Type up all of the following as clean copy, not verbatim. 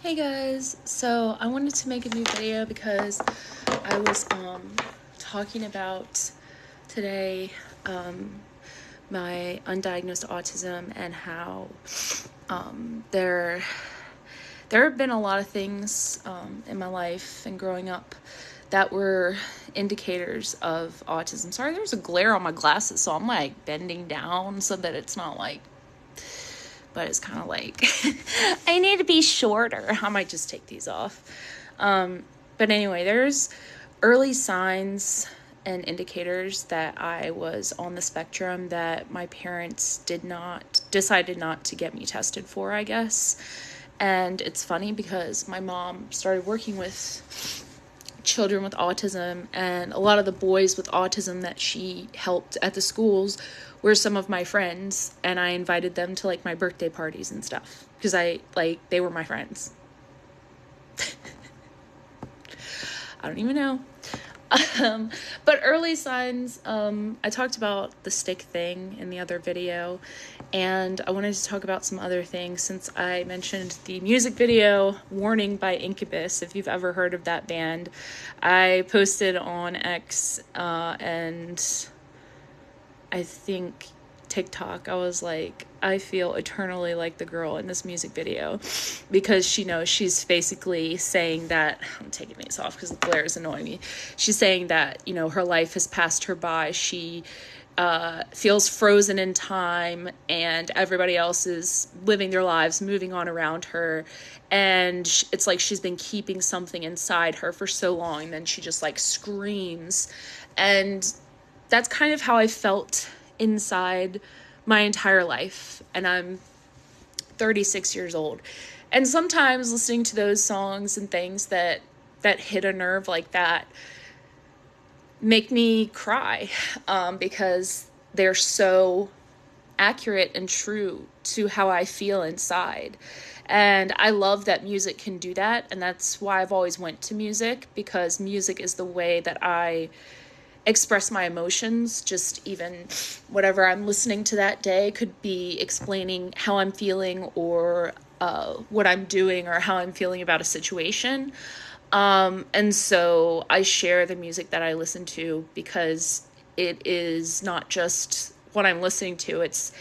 Hey guys, so I wanted to make a new video because I was talking about today my undiagnosed autism and how there have been a lot of things in my life and growing up that were indicators of autism. Sorry, there's a glare on my glasses, so I'm like bending down so that it's not like, but it's kind of like I need to be shorter. I might just take these off. But anyway, there's early signs and indicators that I was on the spectrum that my parents decided not to get me tested for, I guess. And it's funny because my mom started working with children with autism, and a lot of the boys with autism that she helped at the schools were some of my friends, and I invited them to like my birthday parties and stuff because they were my friends. I don't even know. But early signs, I talked about the stick thing in the other video, and I wanted to talk about some other things since I mentioned the music video Warning by Incubus. If you've ever heard of that band, I posted on X and I think TikTok. I was like, I feel eternally like the girl in this music video because she's basically saying that, I'm taking these off because the glare is annoying me. She's saying that, her life has passed her by. She feels frozen in time and everybody else is living their lives, moving on around her. And it's like she's been keeping something inside her for so long, and then she just like screams. And that's kind of how I felt inside my entire life, and I'm 36 years old. And sometimes listening to those songs and things that hit a nerve like that make me cry because they're so accurate and true to how I feel inside. And I love that music can do that, and that's why I've always went to music, because music is the way that I express my emotions. Just even whatever I'm listening to that day could be explaining how I'm feeling or what I'm doing or how I'm feeling about a situation. And so I share the music that I listen to because it is not just what I'm listening to, it's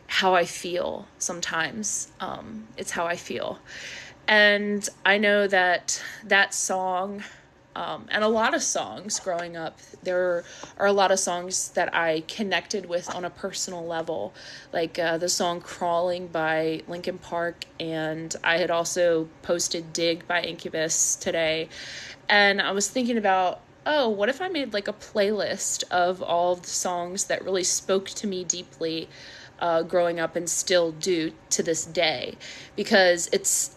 how I feel sometimes. It's how I feel. And I know that song, and a lot of songs growing up, there are a lot of songs that I connected with on a personal level, like the song Crawling by Linkin Park, and I had also posted Dig by Incubus today. And I was thinking about, oh, what if I made like a playlist of all of the songs that really spoke to me deeply growing up and still do to this day, because it's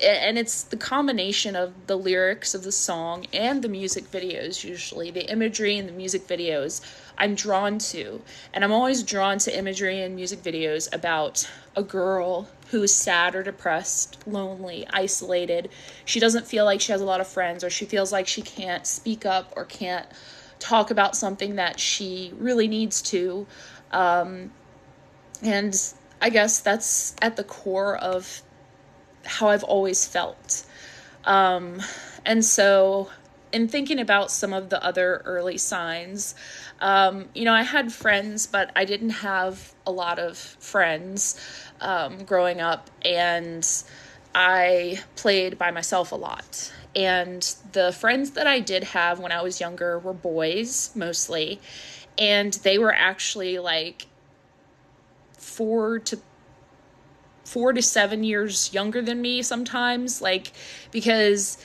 the combination of the lyrics of the song and the music videos. Usually the imagery in the music videos I'm drawn to, and I'm always drawn to imagery and music videos about a girl who is sad or depressed, lonely, isolated. She doesn't feel like she has a lot of friends, or she feels like she can't speak up or can't talk about something that she really needs to. And I guess that's at the core of how I've always felt. And so in thinking about some of the other early signs, I had friends, but I didn't have a lot of friends growing up, and I played by myself a lot. And the friends that I did have when I was younger were boys mostly, and they were actually like 4 to 7 years younger than me sometimes, like, because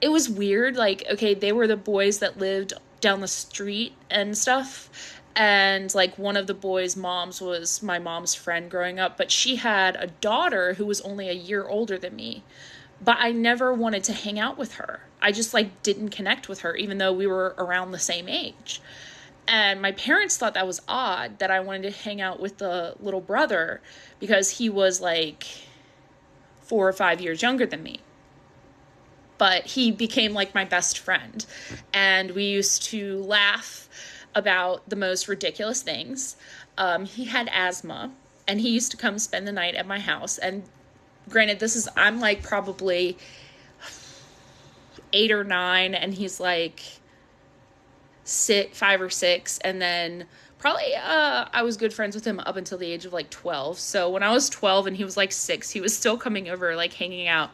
it was weird. Like, okay, they were the boys that lived down the street and stuff, and like one of the boys' moms was my mom's friend growing up, but she had a daughter who was only a year older than me. But I never wanted to hang out with her. I just like didn't connect with her, even though we were around the same age. And my parents thought that was odd, that I wanted to hang out with the little brother, because he was like 4 or 5 years younger than me. But he became like my best friend. And we used to laugh about the most ridiculous things. He had asthma, and he used to come spend the night at my house. And granted, I'm like probably 8 or 9, and he's like 5 or 6. And then probably I was good friends with him up until the age of like 12. So when I was 12 and he was like 6, he was still coming over, like hanging out,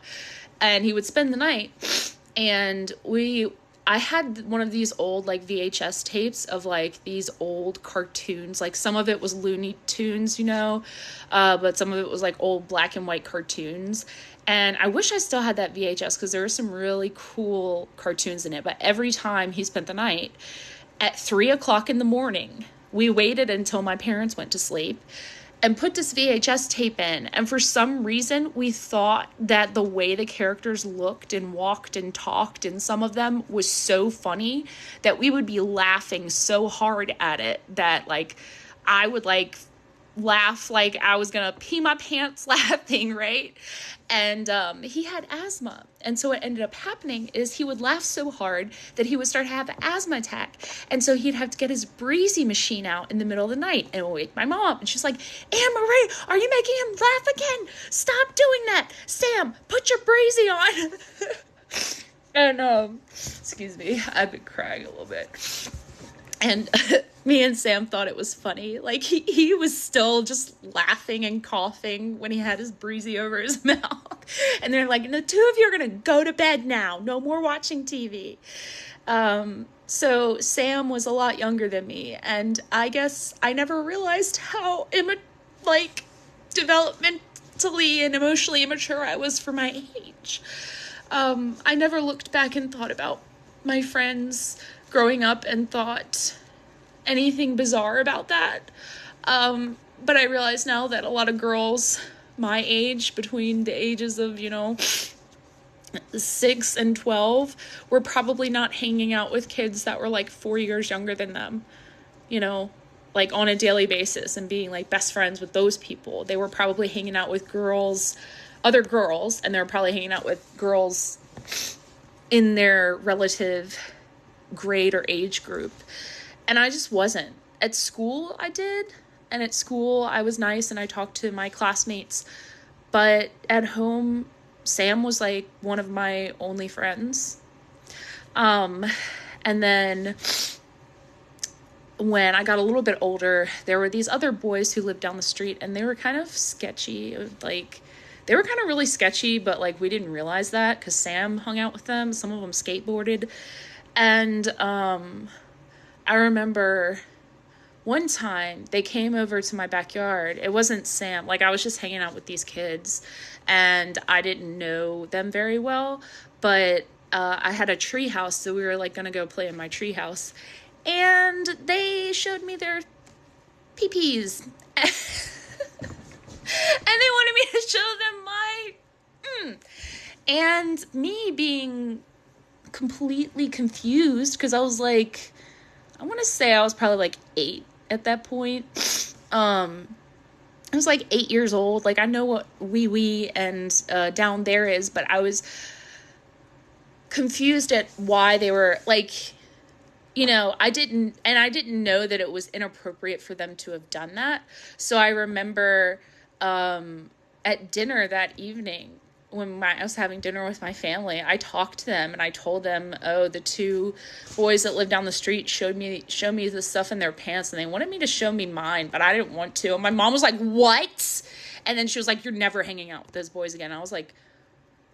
and he would spend the night. And I had one of these old like VHS tapes of like these old cartoons. Like some of it was Looney Tunes, but some of it was like old black and white cartoons. And I wish I still had that VHS because there were some really cool cartoons in it. But every time he spent the night at 3 o'clock in the morning, we waited until my parents went to sleep and put this VHS tape in. And for some reason, we thought that the way the characters looked and walked and talked, and some of them, was so funny that we would be laughing so hard at it that like I would like laugh like I was gonna pee my pants laughing, right? And he had asthma, and so what ended up happening is he would laugh so hard that he would start to have an asthma attack, and so he'd have to get his breezy machine out in the middle of the night, and it would wake my mom up, and she's like, Anne Marie, are you making him laugh again? Stop doing that. Sam, put your breezy on. And excuse me, I've been crying a little bit. And me and Sam thought it was funny. Like, he was still just laughing and coughing when he had his breezy over his mouth. And they're like, the two of you are going to go to bed now. No more watching TV. So Sam was a lot younger than me. And I guess I never realized how, developmentally and emotionally immature I was for my age. I never looked back and thought about my friends growing up and thought anything bizarre about that. But I realize now that a lot of girls my age, between the ages of, 6 and 12, were probably not hanging out with kids that were like 4 years younger than them, like on a daily basis and being like best friends with those people. They were probably hanging out with other girls, and they were probably hanging out with girls in their relative grade or age group. And I just wasn't. At school I did, and at school I was nice and I talked to my classmates, but at home Sam was like one of my only friends. And then when I got a little bit older, there were these other boys who lived down the street, and they were kind of sketchy. Like, they were kind of really sketchy, but like we didn't realize that because Sam hung out with them. Some of them skateboarded. And I remember one time they came over to my backyard. It wasn't Sam. Like, I was just hanging out with these kids, and I didn't know them very well. But I had a tree house, so we were like going to go play in my tree house. And they showed me their pee-pees. And they wanted me to show them my... And me being completely confused, because I was like, I want to say I was probably like 8 at that point. I was like 8 years old. Like, I know what wee and down there is, but I was confused at why they were like, I didn't know that it was inappropriate for them to have done that. So I remember at dinner that evening, when I was having dinner with my family, I talked to them and I told them, the two boys that live down the street showed me the stuff in their pants, and they wanted me to show me mine, but I didn't want to. And my mom was like, what? And then she was like, you're never hanging out with those boys again. I was like,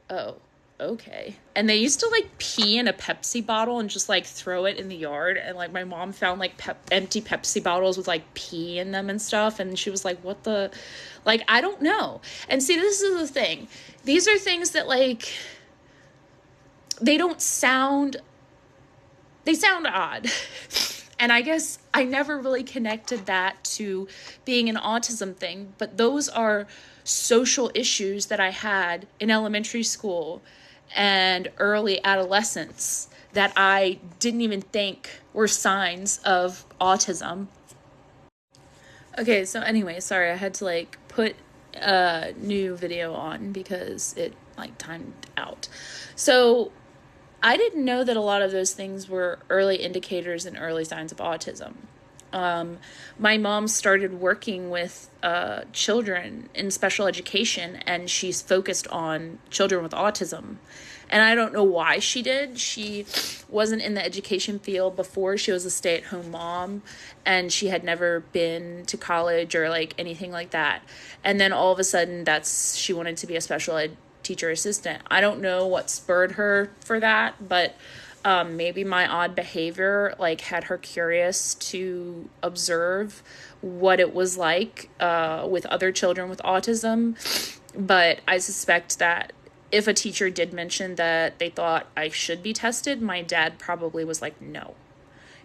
oh, okay. And they used to like pee in a Pepsi bottle and just like throw it in the yard. And like my mom found like empty Pepsi bottles with like pee in them and stuff. And she was like, what the, like, I don't know. And see, this is the thing. These are things that like, they sound odd. And I guess I never really connected that to being an autism thing, but those are social issues that I had in elementary school and early adolescence that I didn't even think were signs of autism. Okay, so anyway, sorry, I had to like put a new video on because it like timed out. So I didn't know that a lot of those things were early indicators and early signs of autism. My mom started working with children in special education, and she's focused on children with autism. And I don't know why she did. She wasn't in the education field before. She was a stay-at-home mom, and she had never been to college or like anything like that. And then all of a sudden, she wanted to be a special ed teacher assistant. I don't know what spurred her for that, but maybe my odd behavior like had her curious to observe what it was like with other children with autism. But I suspect that if a teacher did mention that they thought I should be tested, my dad probably was like, no.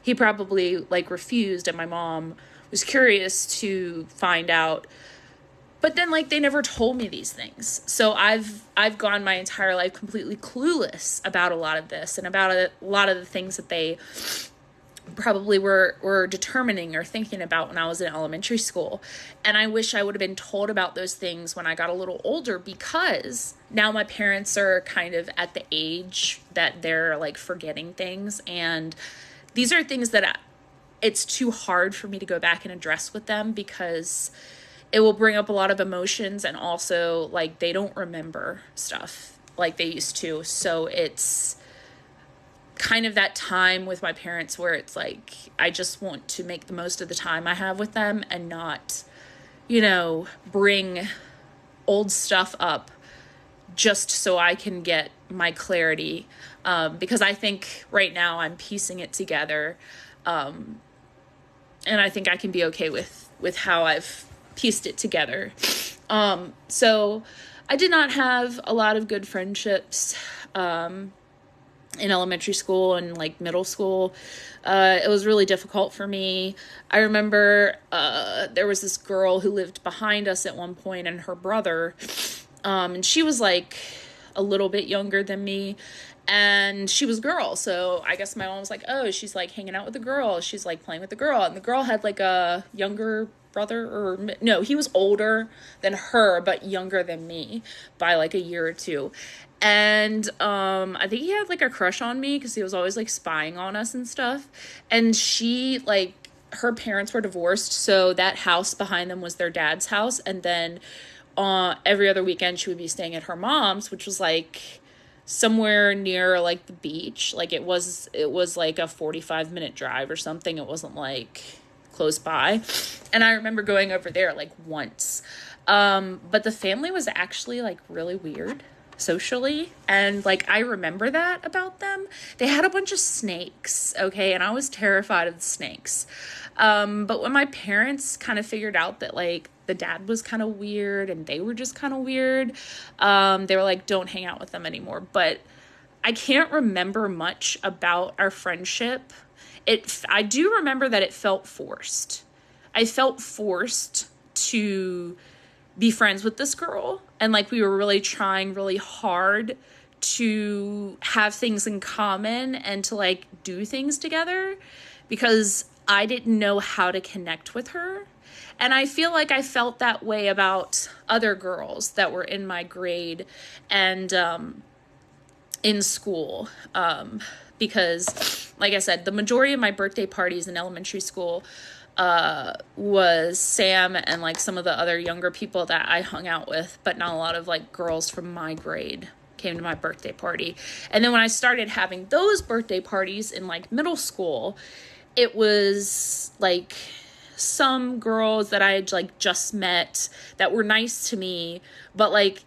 He probably like refused, and my mom was curious to find out. But then like they never told me these things. So I've gone my entire life completely clueless about a lot of this and about a lot of the things that they probably were determining or thinking about when I was in elementary school. And I wish I would have been told about those things when I got a little older, because now my parents are kind of at the age that they're like forgetting things. And these are things that it's too hard for me to go back and address with them, because it will bring up a lot of emotions, and also like they don't remember stuff like they used to. So it's kind of that time with my parents where it's like I just want to make the most of the time I have with them and not, bring old stuff up just so I can get my clarity, because I think right now I'm piecing it together, and I think I can be okay with how I've pieced it together. So I did not have a lot of good friendships in elementary school and like middle school. It was really difficult for me. I remember there was this girl who lived behind us at one point, and her brother, and she was like a little bit younger than me, and she was a girl. So I guess my mom was like, oh, she's like hanging out with the girl. She's like playing with the girl. And the girl had like a younger brother, or no, he was older than her, but younger than me by like a year or two. And I think he had like a crush on me because he was always like spying on us and stuff. And she like, her parents were divorced, so that house behind them was their dad's house. And then every other weekend she would be staying at her mom's, which was like somewhere near like the beach. Like it was like a 45-minute drive or something. It wasn't like close by. And I remember going over there like once. But the family was actually like really weird socially, and like I remember that about them. They had a bunch of snakes, okay, and I was terrified of the snakes. But when my parents kind of figured out that like the dad was kind of weird and they were just kind of weird, they were like, don't hang out with them anymore. But I can't remember much about our friendship. I do remember that it felt forced. I felt forced to be friends with this girl, and like we were really trying really hard to have things in common and to like do things together, because I didn't know how to connect with her. And I feel like I felt that way about other girls that were in my grade and in school, because like I said, the majority of my birthday parties in elementary school was Sam and like some of the other younger people that I hung out with, but not a lot of like girls from my grade came to my birthday party. And then when I started having those birthday parties in like middle school, it was like some girls that I had like just met that were nice to me, but like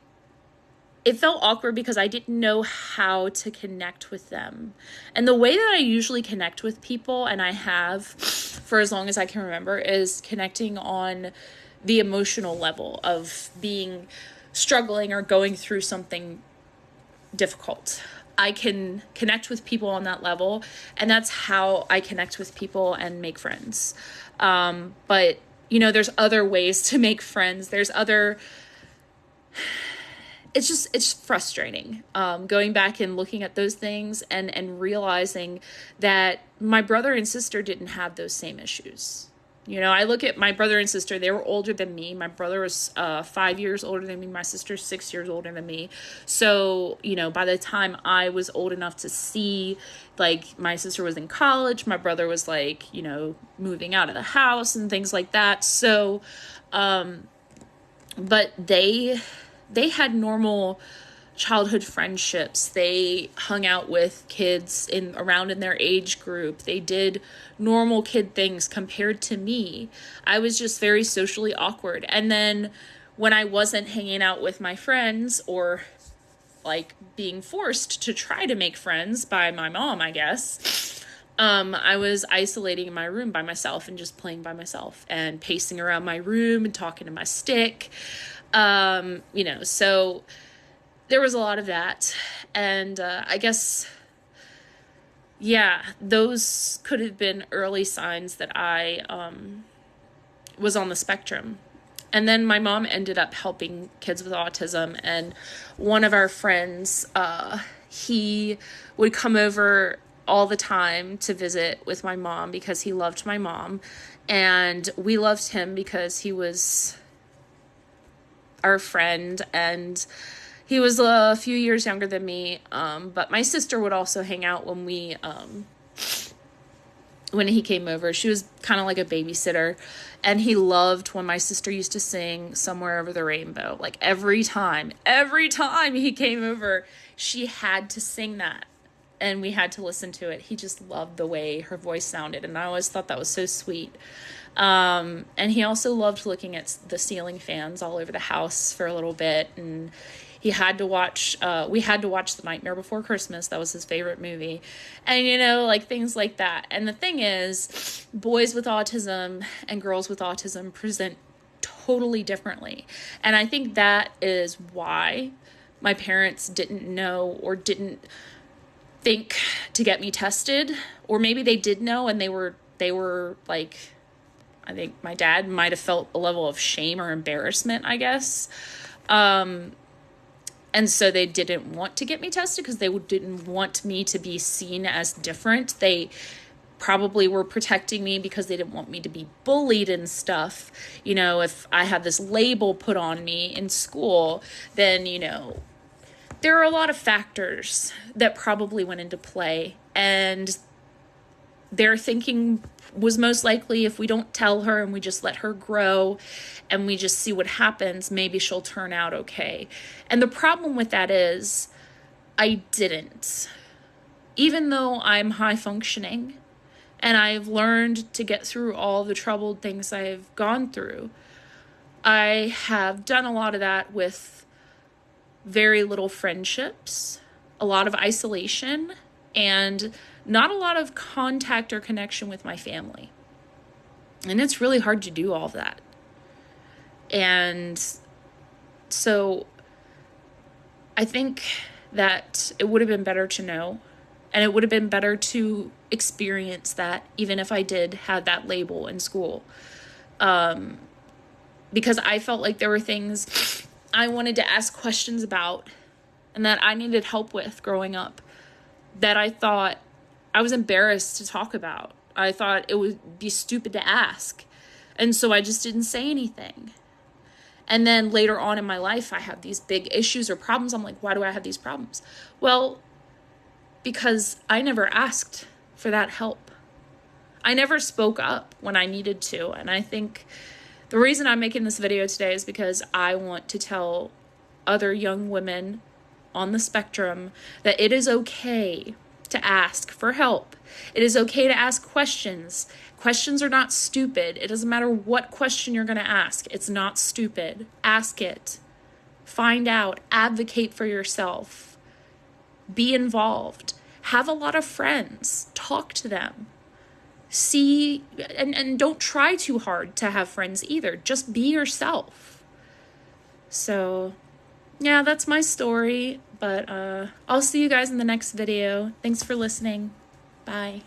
it felt awkward because I didn't know how to connect with them. And the way that I usually connect with people, and I have for as long as I can remember, is connecting on the emotional level of being struggling or going through something difficult. I can connect with people on that level, and that's how I connect with people and make friends. But there's other ways to make friends. It's frustrating, going back and looking at those things and realizing that my brother and sister didn't have those same issues. You know, I look at my brother and sister, they were older than me. My brother was 5 years older than me. My sister's 6 years older than me. So, you know, by the time I was old enough to see, like, my sister was in college, my brother was, like, you know, moving out of the house and things like that. So, but they had normal childhood friendships. They hung out with kids around in their age group. They did normal kid things compared to me. I was just very socially awkward. And then when I wasn't hanging out with my friends, or like being forced to try to make friends by my mom, I guess, I was isolating in my room by myself and just playing by myself and pacing around my room and talking to my stick. You know, so there was a lot of that. And I guess, yeah, those could have been early signs that I was on the spectrum. And then my mom ended up helping kids with autism. And one of our friends, he would come over all the time to visit with my mom because he loved my mom. And we loved him because he was our friend, and he was a few years younger than me, but my sister would also hang out when he came over. She was kind of like a babysitter, and he loved when my sister used to sing Somewhere Over the Rainbow. Like every time he came over, she had to sing that, and we had to listen to it. He just loved the way her voice sounded, and I always thought that was so sweet. And he also loved looking at the ceiling fans all over the house for a little bit, and we had to watch The Nightmare Before Christmas. That was his favorite movie. And, you know, like things like that. And the thing is, boys with autism and girls with autism present totally differently. And I think that is why my parents didn't know or didn't think to get me tested. Or maybe they did know and they were like, I think my dad might have felt a level of shame or embarrassment, I guess. And so they didn't want to get me tested because they didn't want me to be seen as different. They probably were protecting me because they didn't want me to be bullied and stuff. You know, if I had this label put on me in school, then, you know, there are a lot of factors that probably went into play. And their thinking was most likely, if we don't tell her and we just let her grow and we just see what happens, maybe she'll turn out okay. And the problem with that is I didn't. Even though I'm high functioning and I've learned to get through all the troubled things I've gone through, I have done a lot of that with very little friendships, a lot of isolation, and not a lot of contact or connection with my family. And it's really hard to do all of that. And so I think that it would have been better to know, and it would have been better to experience that, even if I did have that label in school. Because I felt like there were things I wanted to ask questions about and that I needed help with growing up that I thought I was embarrassed to talk about. I thought it would be stupid to ask. And so I just didn't say anything. And then later on in my life, I have these big issues or problems. I'm like, why do I have these problems? Well, because I never asked for that help. I never spoke up when I needed to. And I think the reason I'm making this video today is because I want to tell other young women on the spectrum that it is okay to ask for help. It is okay to ask questions. Questions are not stupid. It doesn't matter what question you're going to ask. It's not stupid. Ask it. Find out. Advocate for yourself. Be involved. Have a lot of friends. Talk to them. See, and don't try too hard to have friends either. Just be yourself. So, yeah, that's my story. But I'll see you guys in the next video. Thanks for listening. Bye.